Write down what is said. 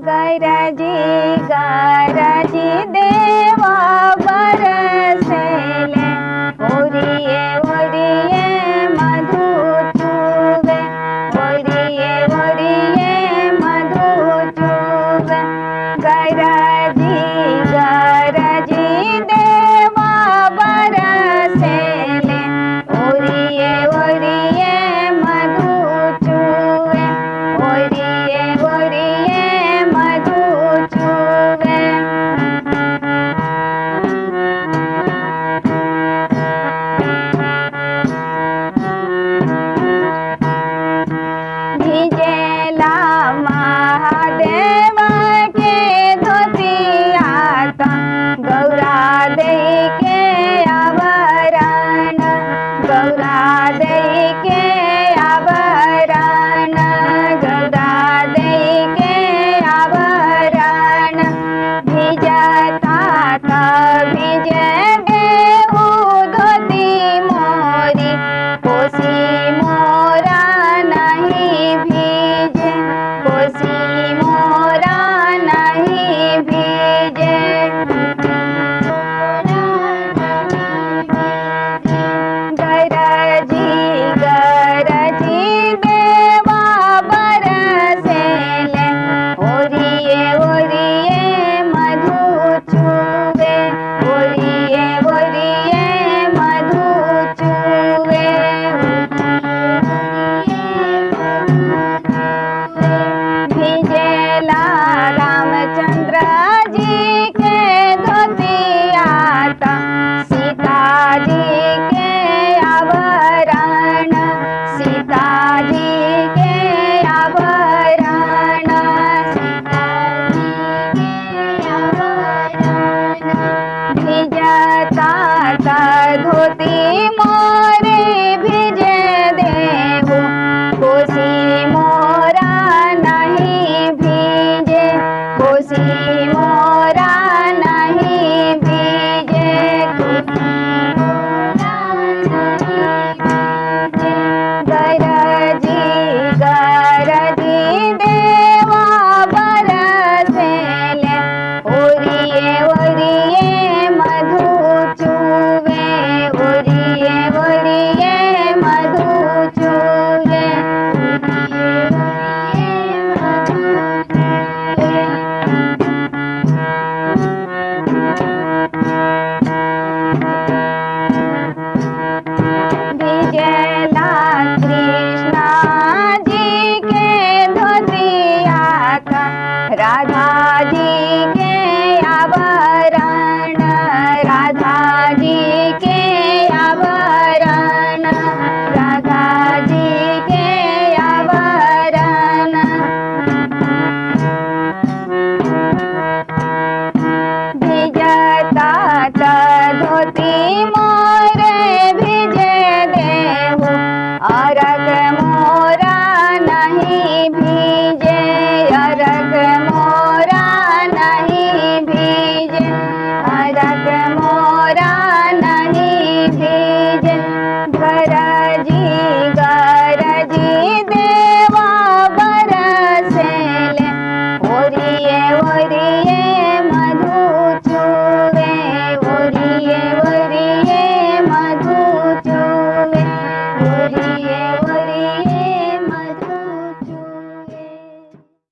गरजी गरजी देवा बरसेले, ओरिये ओरिये मधु चूवे, ओरिये ओरिये मधु चूवे। गरजी गरजी देवा बरसेले, ओरिये ओरिये मधु चूवे, ओरिये ओरिये मधु चूवे। भिजेला महादेव के धोतियात, गौरा दई के आवरण, गौरा दई के आवरण, गौरा दई के आवरण। भिजता भिजे देहु धोती मोरी, कोसी मोरा नहीं भीजे, कोसी मोरा नहीं भीजे। गरजी गरजी देवा बरसेले, ओरिये ओरिये मधु चूवे, ओरिये ओरिये मधु चूवे। भिजेला रामचंद्र जी के धोतियात, सीता जी के आवरण, सीता जी के आवरण, सीता जी के आवरण। भिजता धोती मोरे भिजे देहु, कोसी मोरा नहीं भीजे, कोसी मोरा नहीं भीजे, कोसी मोरा नहीं भीजे। गरजी गरजी देवा बरसेले, ओरिये ओरिये मधु चूवे, ओरिये ओरिये मधु चूवे, ओरिये भिजेला कृष्णा जी के धोतियात, राधा जी के